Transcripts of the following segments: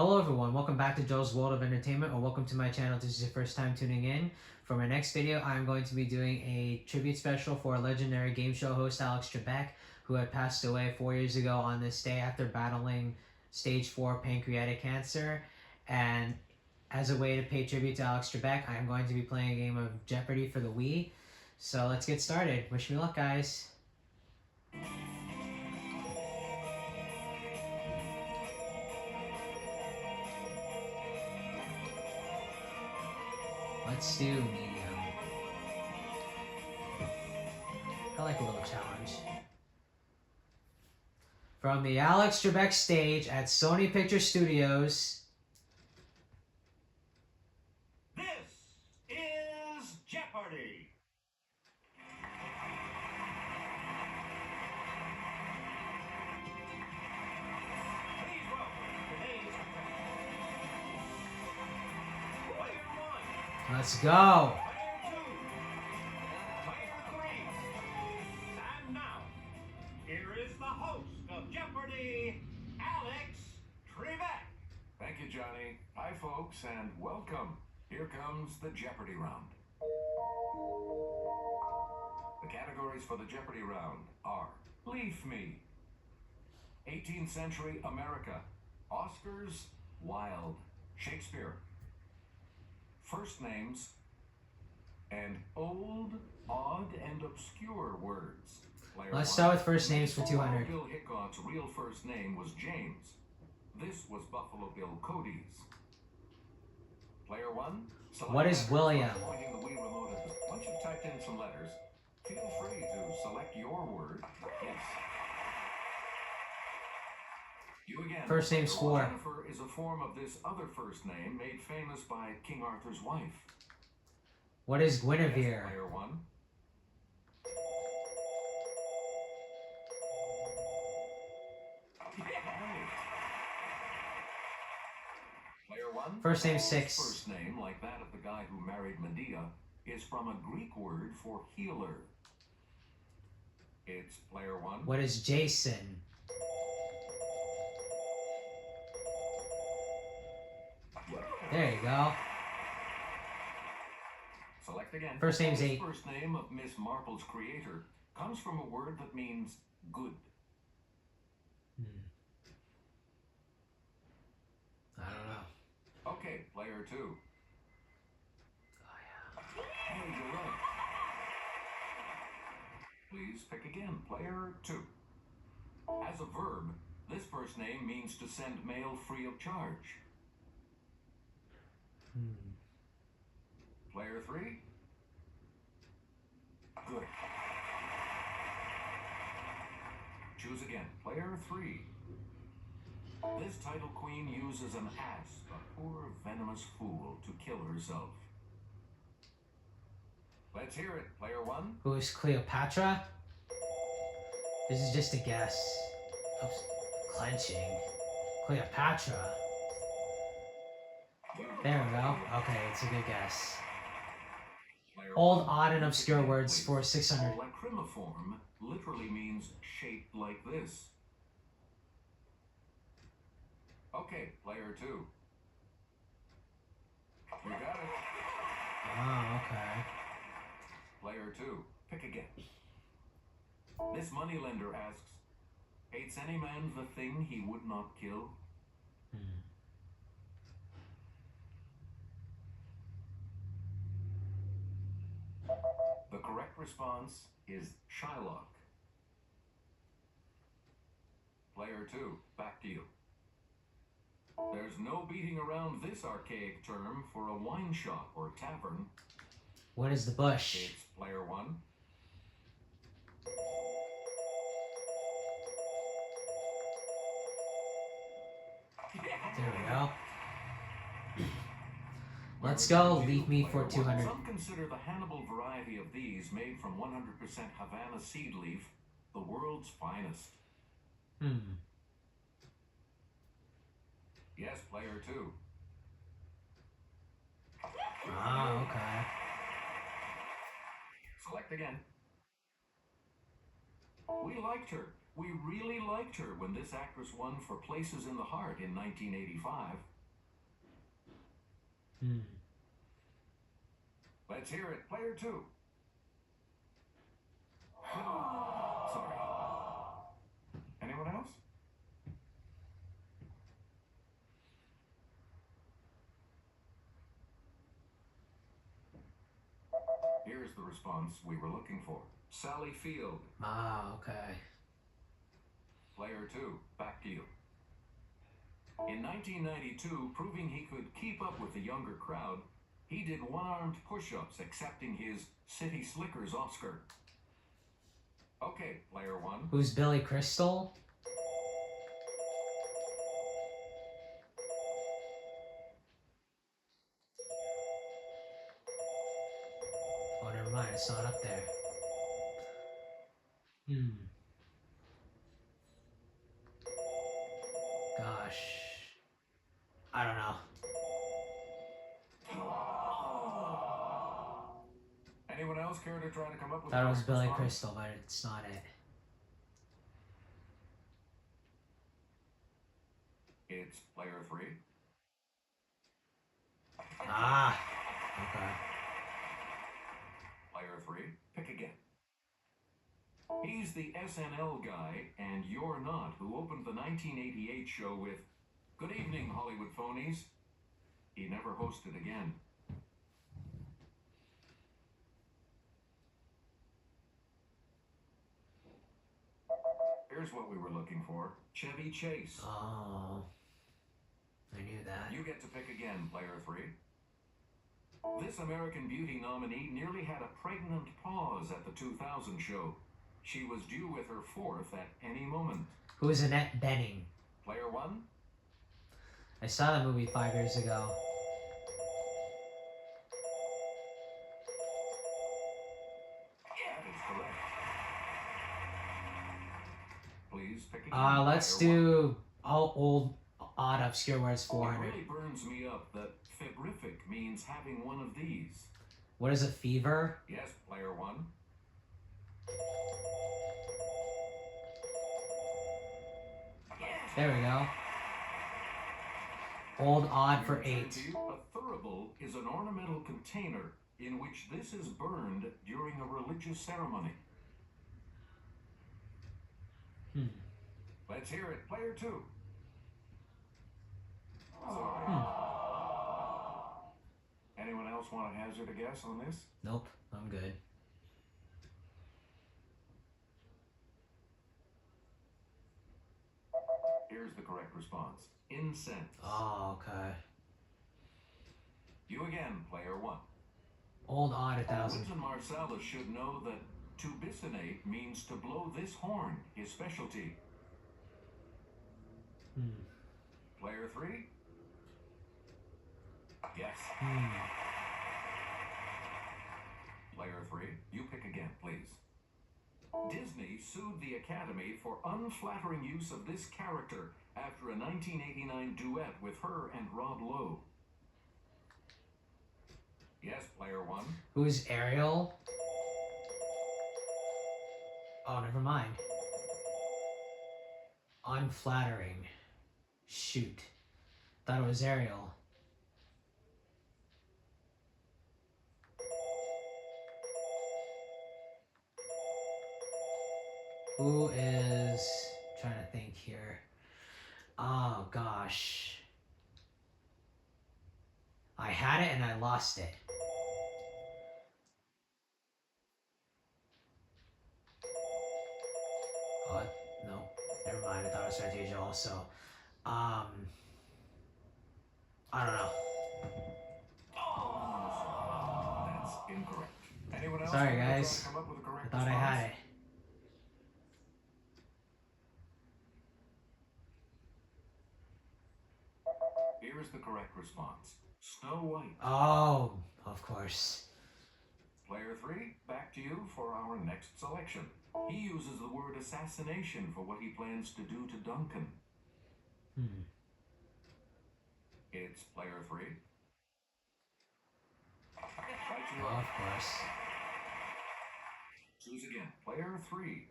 Hello everyone, welcome back to Joe's World of Entertainment, or welcome to my channel if this is your first time tuning in. For my next video, I'm going to be doing a tribute special for legendary game show host Alex Trebek, who had passed away 4 years ago on this day after battling stage 4 pancreatic cancer. And as a way to pay tribute to Alex Trebek, I'm going to be playing a game of Jeopardy for the Wii. So let's get started. Wish me luck, guys. Let's do medium. I like a little challenge. From the Alex Trebek stage at Sony Picture Studios. This is Jeopardy! Please welcome today's contestant. Player 1. Let's go. Player 2. Player 3. And now, here is the host of Jeopardy, Alex Trebek. Thank you, Johnny. Hi, folks, and welcome. Here comes the Jeopardy round. The categories for the Jeopardy round are Leaf Me, 18th Century America, Oscars, Wilde, Shakespeare, First Names, and Old, Odd, and Obscure Words. Player Let's one. start with first names for 200. Bill Hickok's real first name was James. This was Buffalo Bill Cody's. Player 1. What is William? Pointing the Wii remote at the... Once you've typed in some letters, feel free to select your word. Yes. You again. First name's 4. Jennifer is a form of this other first name made famous by King Arthur's wife. What is Yes, Guinevere? Player 1. Player 1. First name Paul's 6. First name, like that of the guy who married Medea, is from a Greek word for healer. It's player 1. What is Jason? There you go. Select again. First name's This 8. first name of Miss Marple's creator comes from a word that means good. I don't know. Okay, player 2. Oh yeah. Hey, you're right. Please pick again, player 2. As a verb, this first name means to send mail free of charge. Player 3. Good. Choose again, player 3. This title queen uses an ass, a poor venomous fool, to kill herself. Let's hear it, player 1. Who is Cleopatra? This is just a guess. Oops. Clenching. Cleopatra. There we go. Okay, it's a good guess. Player Old, 1. odd, and obscure Again, words please. for 600. Lacrimiform literally means shaped like this. Okay, player 2. You got it. Oh, okay. Player 2. Pick again. This moneylender asks, hates any man the thing he would not kill? The correct response is Shylock. Player 2, back to you. There's no beating around this archaic term for a wine shop or tavern. What is the bush? It's player 1. There we go. Let's go. Leave me for 200. Some consider the Hannibal variety of these, made from 100% Havana seed leaf, the world's finest. Yes, player 2. Ah, okay. Select again. We liked her. We really liked her when this actress won for Places in the Heart in 1985. Hmm. Let's hear it. Player 2. Sorry. Anyone else? Here's the response we were looking for. Sally Field. Ah, okay. Player 2, back to you. In 1992, proving he could keep up with the younger crowd, he did one-armed push-ups, accepting his City Slickers Oscar. Okay, player 1. Who's Billy Crystal? Oh, never mind. It's not up there. Gosh. I don't know. Anyone else care to try to come up with Thought it a was correct Billy response? Crystal, but it's not it. It's player 3. Ah. Okay. Player 3, pick again. He's the SNL guy, and you're not, who opened the 1988 show with, "Good evening, Hollywood phonies." He never hosted again. Here's what we were looking for. Chevy Chase. Oh. I knew that. You get to pick again, player 3. This American Beauty nominee nearly had a pregnant pause at the 2000 show. She was due with her 4th at any moment. Who is Annette Bening? Player 1. I saw that movie 5 years ago. That is correct. Please pick again. Let's player 1. do all old, odd, obscure words It 400. really burns me up that febrific means having one of these. What is a fever? Yes, player 1. There we go. Old, odd for Turn 8. to you. A thurible is an ornamental container in which this is burned during a religious ceremony. Let's hear it. Player 2. Sorry. Anyone else want to hazard a guess on this? Nope, I'm good. Here's the correct response. Incense. Oh, okay. You again, player 1. Old, odd, 1000. Winston Marsalis should know that to bisonate means to blow this horn, his specialty. Player 3. Yes. Player 3, you pick again, please. Disney sued the Academy for unflattering use of this character after a 1989 duet with her and Rob Lowe. Yes, player 1. Who's Ariel? Oh, never mind. Unflattering. Shoot. Thought it was Ariel. Who is... trying to think here. Oh, gosh. I had it and I lost it. Oh, no. Never mind. I thought it was Fantasia also. I don't know. That's incorrect. Anyone else? Sorry, want to try guys. to come up with a I correct thought I response? had it. Here's the correct response. Snow White. Oh, of course. Player 3, back to you for our next selection. He uses the word assassination for what he plans to do to Duncan. It's player 3. Oh, of course. Choose again. Player 3.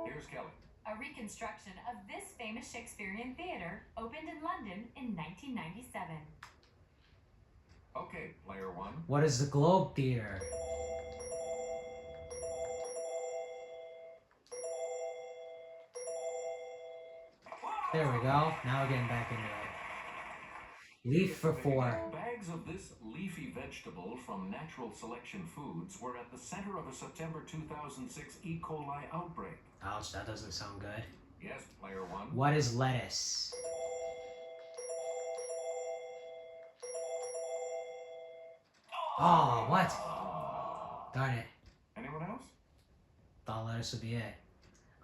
Here's Kelly. A reconstruction of this famous Shakespearean theatre opened in London in 1997. Okay, player one. What is the Globe Theater? There we go. Now we're getting back into it. Leaf for 4. Bags of this leafy vegetable from Natural Selection Foods were at the center of a September 2006 E. coli outbreak. Ouch, that doesn't sound good. Yes, player one. What is lettuce? Oh, what? Darn it. Anyone else? Thought lettuce would be it.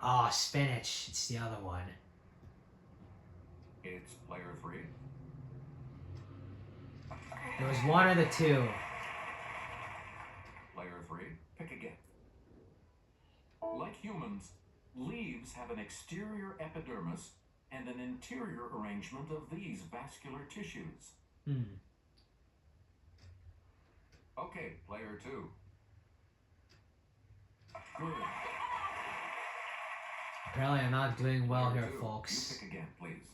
Oh, spinach. It's the other one. It's player three. There was one or the two. Player three, pick again. Like humans, leaves have an exterior epidermis and an interior arrangement of these vascular tissues. Okay, player two. Good. Apparently I'm not doing well Player here, two, folks. You pick again, please.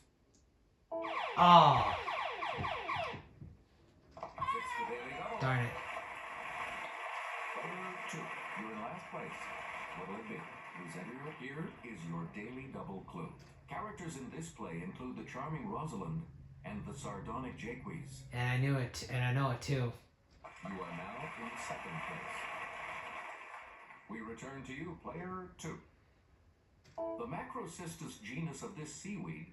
Oh, It's the Daily Double. darn it. Player two, you're in last place. What'll it be? Please enter. Here is your Daily Double clue. Characters in this play include the charming Rosalind and the sardonic Jaques. And I knew it, and I know it too. You are now in second place. We return to you, player two. The Macrocystis genus of this seaweed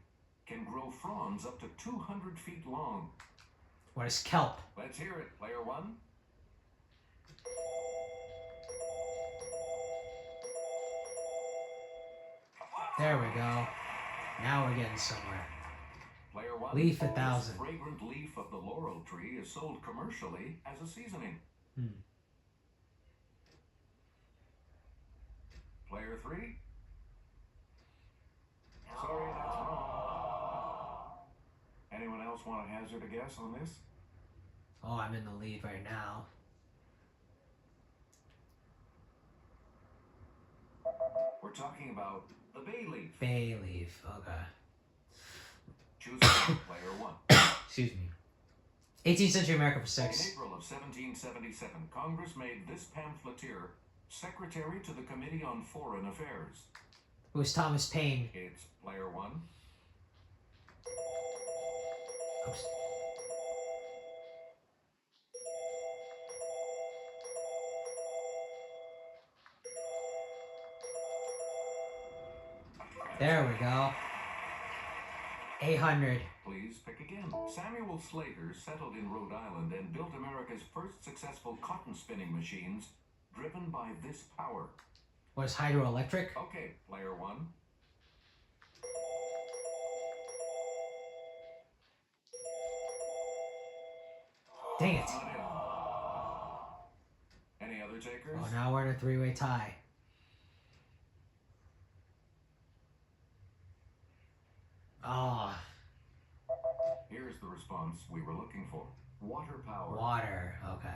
can grow fronds up to 200 feet long. What is kelp? Let's hear it, player one. There we go. Now we're getting somewhere. Player one. Leaf This 1000. fragrant leaf of the laurel tree is sold commercially as a seasoning. Player three. Sorry, that's wrong. Anyone else want to hazard a guess on this? Oh, I'm in the lead right now. We're talking about the bay leaf. Bay leaf. Okay. Choose one, player one. Excuse me. 18th century America for In 6. April of 1777, Congress made this pamphleteer secretary to the Committee on Foreign Affairs. It was Thomas Paine. It's player one. Oops. There we go. 800. Please pick again. Samuel Slater settled in Rhode Island and built America's first successful cotton spinning machines driven by this power. What is hydroelectric? Okay, player one. Dang it. Not in. Any other takers? Oh, now we're in a 3-way tie. Oh, Here's the response we were looking for. Water power. water. Okay.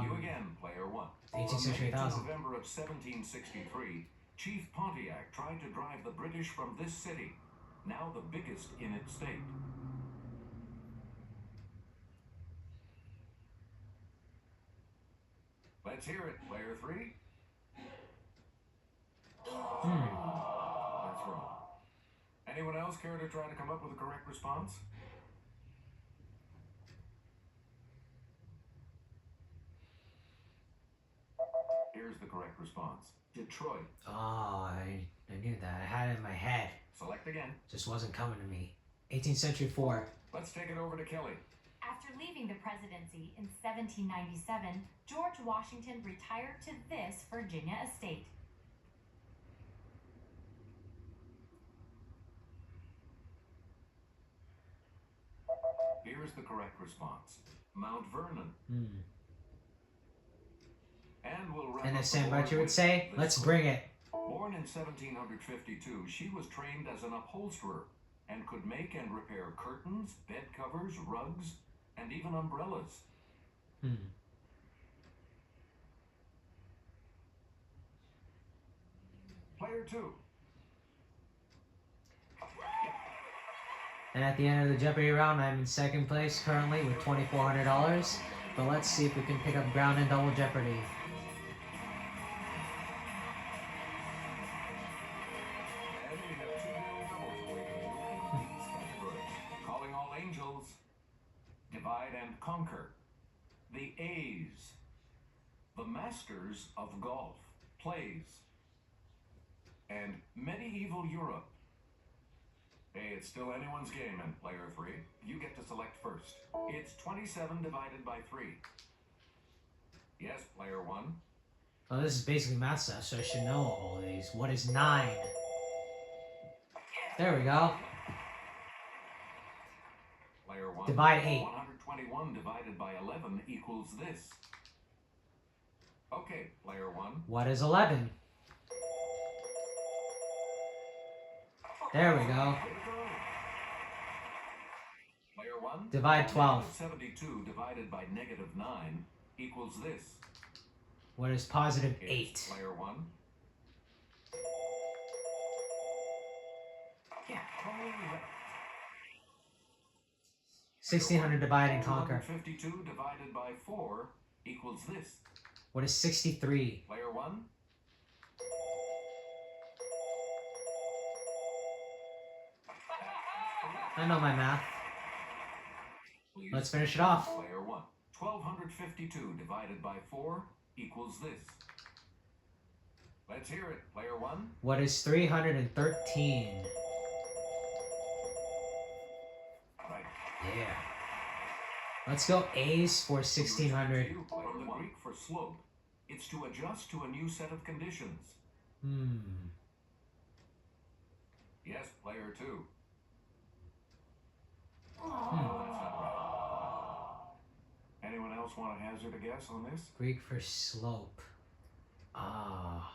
You again, player one. 18th From century May to 1000. November of 1763, Chief Pontiac tried to drive the British from this city, now the biggest in its state. Let's hear it, player three. That's wrong. Anyone else care to try to come up with a correct response? Here's the correct response. Detroit. Oh, I knew that. I had it in my head. Select again. Just wasn't coming to me. 18th century 4. Let's take it over to Kelly. After leaving the presidency in 1797, George Washington retired to this Virginia estate. Here's the correct response. Mount Vernon. And we'll wrap And up as the Sam board Butcher would with say, this let's one. bring it. Born in 1752, she was trained as an upholsterer and could make and repair curtains, bed covers, rugs, and even umbrellas. Player two. And at the end of the Jeopardy round, I'm in second place currently with $2,400. But let's see if we can pick up ground in Double Jeopardy. And we have two little doubles waiting in these categories. Calling all angels. Divide and conquer. The A's. The Masters of Golf. Plays. And Medieval Europe. Hey, it's still anyone's game in player 3. You get to select first. It's 27 divided by 3. Yes, player 1. Well, this is basically math stuff, so I should know all of these. What is 9? There we go. Player 1. Divide 8. 121 divided by 11 equals this. Okay, player 1. What is 11? There we go. Player 1. Divide 12. 72 divided by negative 9 equals this. What is positive 8? It's player 1. Yeah. 1600 divide and conquer. 52 divided by 4 equals this. What is 63? Player 1. I know my math. Please. Let's finish it off. Player 1. 1252 divided by 4 equals this. Let's hear it. Player 1. What is 313? Right. Yeah. Let's go A's for 1600. From the Greek for slope, it's to adjust to a new set of conditions. Yes, player 2. That's not right. Anyone else want to hazard a guess on this? Greek for slope. Ah.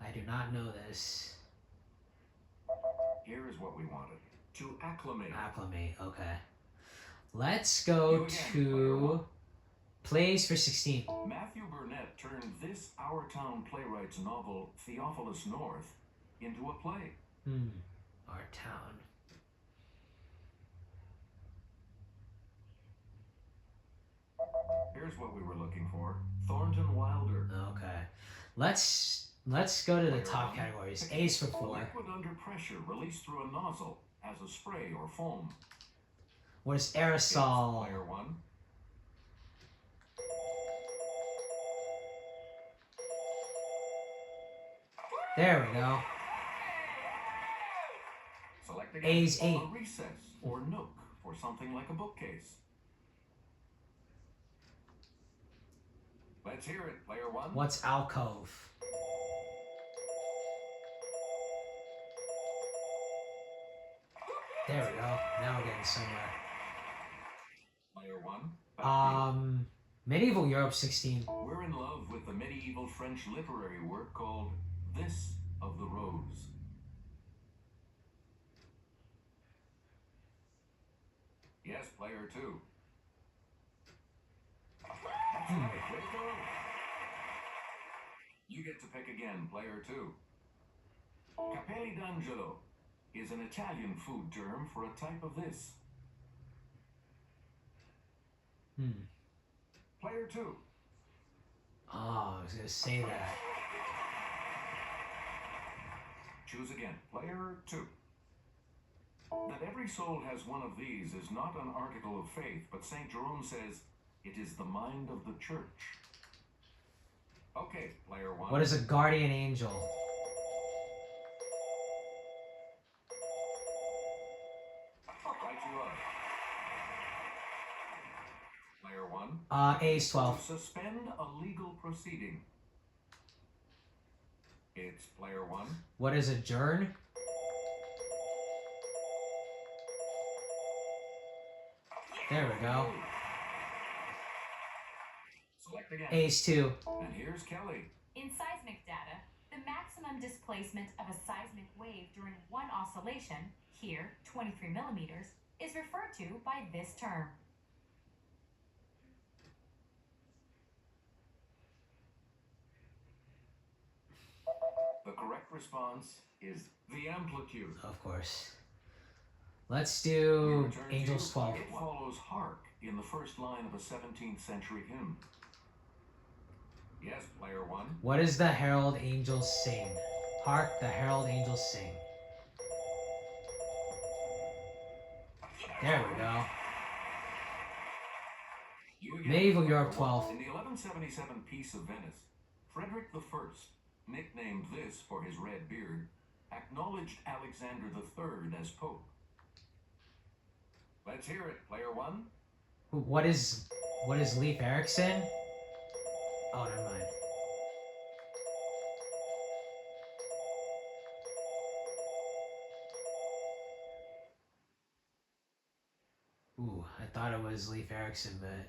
I do not know this. Here is what we wanted. To acclimate. Acclimate, okay. Let's go You again, player 1. to plays for 16. Matthew Burnett turned this Our Town playwright's novel, Theophilus North, into a play. Our town. Here's what we were looking for. Thornton Wilder. Okay. Let's go to the top categories. A's for A 4. liquid under pressure released through a nozzle as a spray or foam. What is It's aerosol? player 1. There we go. Select again. A's 8. A recess or nook for something like a bookcase. Let's hear it, player 1. What's alcove? There we go. Now we're getting somewhere. Player 1. Medieval Europe 16. We're in love with the medieval French literary work called This of the Rose. Yes, player 2. That's right, way to go. You get to pick again, player 2. Capelli d'Angelo is an Italian food term for a type of this. Player 2. Oh, I was gonna say that. Choose again. Player 2. That every soul has one of these is not an article of faith, but St. Jerome says it is the mind of the church. Okay, player 1. What is a guardian angel? Right you are. Player 1. A's 12. To suspend a legal proceeding. It's player 1. What is adjourn? There we go. Select again. A's 2. And here's Kelly. In seismic data, the maximum displacement of a seismic wave during one oscillation, here 23 millimeters, is referred to by this term. The correct response is the amplitude. Of course. Let's We do return to Angels you. 12. It follows Hark in the first line of a 17th century hymn. Yes, player one. What does the herald angels sing? Hark, the herald angels sing. There we go. You again, Medieval player Europe one. 12. In the 1177 Peace of Venice, Frederick I, nicknamed this for his red beard, acknowledged Alexander III as Pope. Let's hear it, player one. What is Leif Erikson? Oh, never mind. Ooh, I thought it was Leif Erikson, but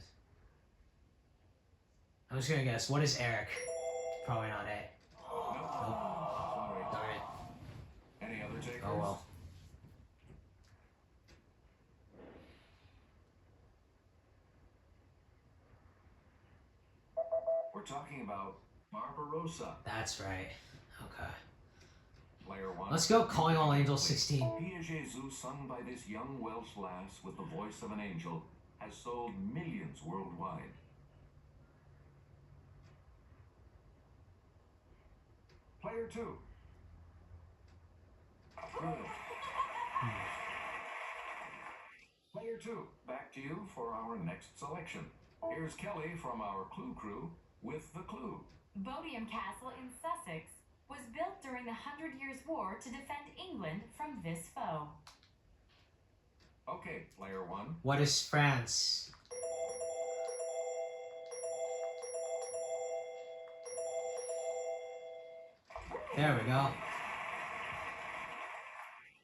I'm just gonna guess. What is Eric? Probably not it. Nope. Sorry. Darn it. Any other takers? Oh well. We're talking about Barbarossa. That's right. Okay. Player one. Let's go Calling All Angels 16. Pia Jesus, sung by this young Welsh lass with the voice of an angel, has sold millions worldwide. Player two. Good. Player two, back to you for our next selection. Here's Kelly from our Clue Crew with the clue. Bodiam Castle in Sussex was built during the 100 Years' War to defend England from this foe. Okay, player one. What is France? There we go.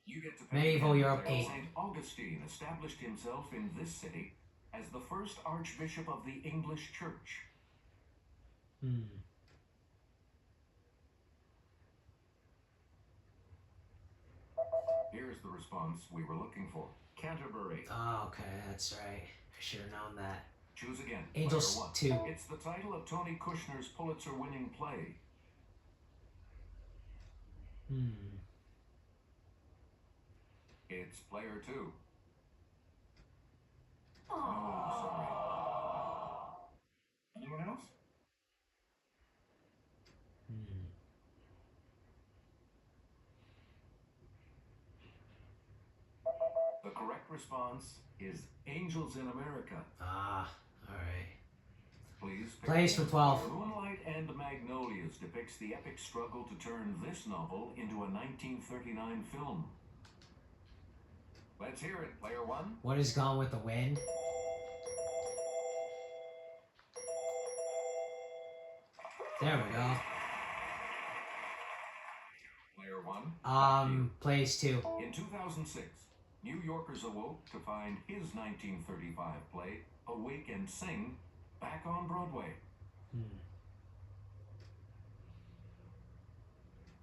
You get to pick Medieval again, Europe player 8. St. Augustine established himself in this city as the first Archbishop of the English Church. Here's the response we were looking for. Canterbury. Oh, okay, that's right. I should have known that. Choose again. Angels Player 2. one. It's the title of Tony Kushner's Pulitzer-winning play. It's player two. Oh, sorry. Anyone else? The correct response is Angels in America. Ah, alright. Please pick Plays for again. 12. Moonlight and Magnolias depicts the epic struggle to turn this novel into a 1939 film. Let's hear it, player one. What is Gone with the Wind? There we go. Player one. Plays 2. In 2006, New Yorkers awoke to find his 1935 play, Awake and Sing, back on Broadway.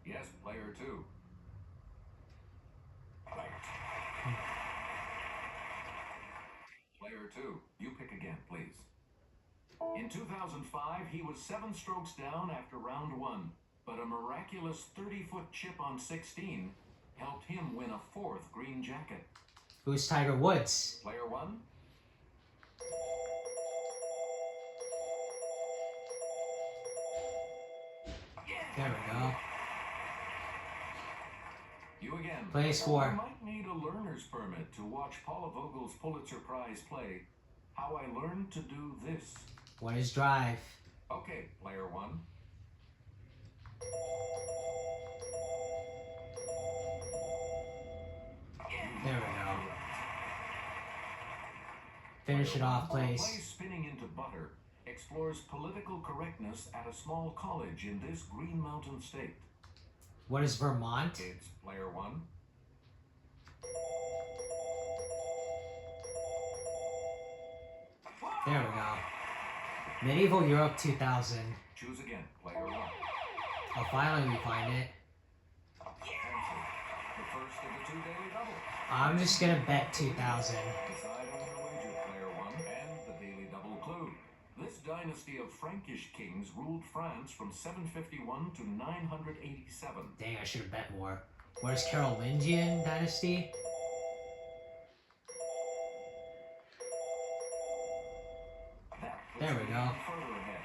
Yes, player two. Player two, you pick again, please. In 2005, he was 7 strokes down after round 1, but a miraculous 30-foot chip on 16 helped him win a 4th green jacket. Who's Tiger Woods? Player one. There we go. You again. Plays You 4. might need a learner's permit to watch Paula Vogel's Pulitzer Prize play, How I Learned to Do This. What is Drive? Okay, player one. There we go. Finish it off, The play please. Spinning into Butter explores political correctness at a small college in this Green Mountain state. What is Vermont? It's player one. There we go. Medieval Europe 2000. Choose again, player one. Oh, finally we find it. Answer. The first of the 2 daily double. I'm just gonna bet 2000. Decide on your wager, player one, and the daily double clue. This dynasty of Frankish kings ruled France from 751 to 987. Dang, I should have bet more. What is Carolingian dynasty? There we go. Further ahead.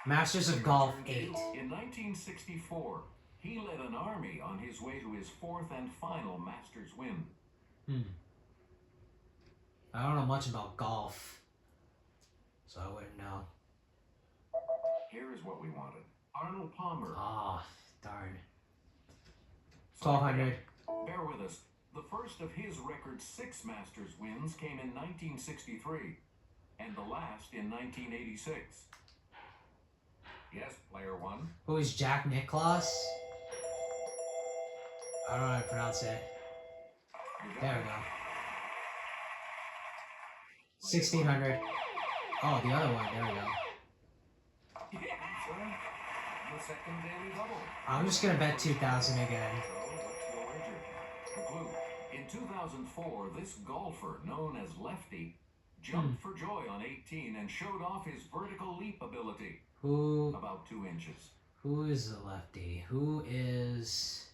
Masters of Golf 8. In 1964, he led an army on his way to his fourth and final Masters win. I don't know much about golf, so I wouldn't know. Here is what we wanted. Arnold Palmer. Ah, darn. Sorry, 1200. Bear with us. The first of his record 6 Masters wins came in 1963, and the last in 1986. Yes, player 1. Who is Jack Nicklaus? I don't know how to pronounce it. There we go. 1600. Oh, the other one. There we go. The second daily double. I'm just gonna bet 2,000 again. So, what's your wager? The clue. In 2004, this golfer, known as Lefty, jumped for joy on 18 and showed off his vertical leap ability. Who About 2 inches. Who is the lefty? Who is...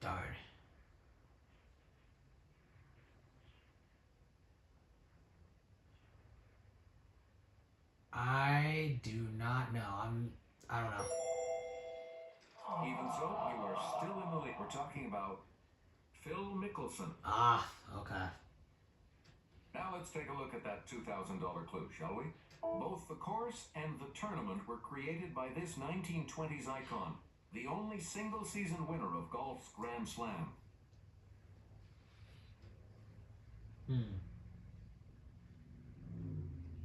Darn. I do not know. I don't know. Even so, you are still in the lead. We're talking about Phil Mickelson. Ah, okay. Now let's take a look at that $2,000 clue, shall we? Both the course and the tournament were created by this 1920s icon, the only single-season winner of golf's Grand Slam.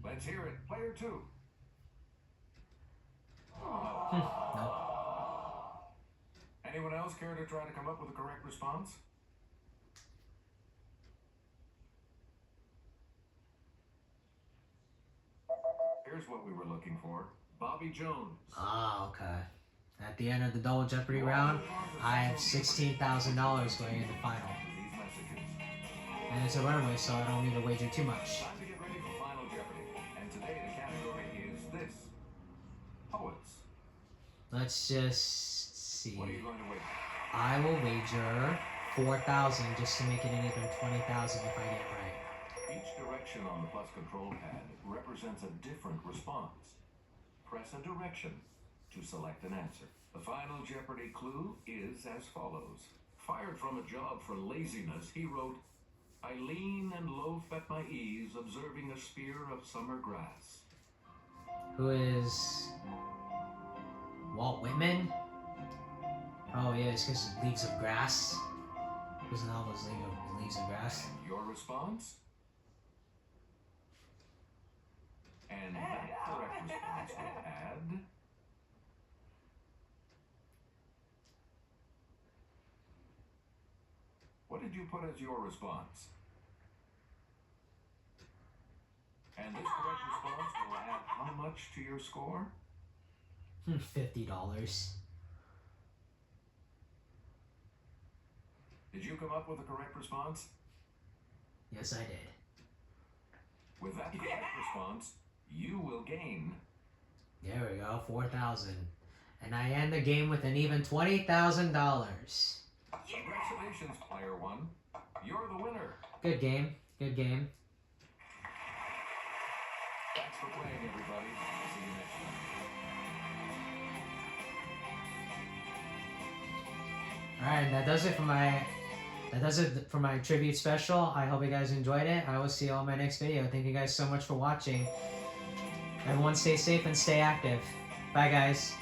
Let's hear it. Player 2. No. Anyone else care to try to come up with a correct response? Here's what we were looking for. Bobby Jones. Ah, okay. At the end of the double Jeopardy round, I have $16,000 going into final. These messages. And it's a runaway, so I don't need to wager too much. Time to get ready for Final Jeopardy. And today the category is this. Poets. Let's just see. What are you going to wager? I will wager 4,000 just to make it an even 20,000 if I get it right. Each direction on the plus control pad represents a different response. Press a direction to select an answer. The Final Jeopardy clue is as follows. Fired from a job for laziness, he wrote, I lean and loaf at my ease, observing a spear of summer grass. Who is Walt Whitman? Oh yeah, it's because Leaves of Grass. Who's the novel is Leaves of Grass? And your response? And that correct response will add... What did you put as your response? And this correct response will add how much to your score? $50. Did you come up with a correct response? Yes, I did. With that correct response, you will gain... There we go, 4,000. And I end the game with an even $20,000. Congratulations, player 1. You're the winner. Good game. Good game. Thanks for playing, everybody. See you next time. Alright, that does it for my tribute special. I hope you guys enjoyed it. I will see you all in my next video. Thank you guys so much for watching. Everyone stay safe and stay active. Bye guys.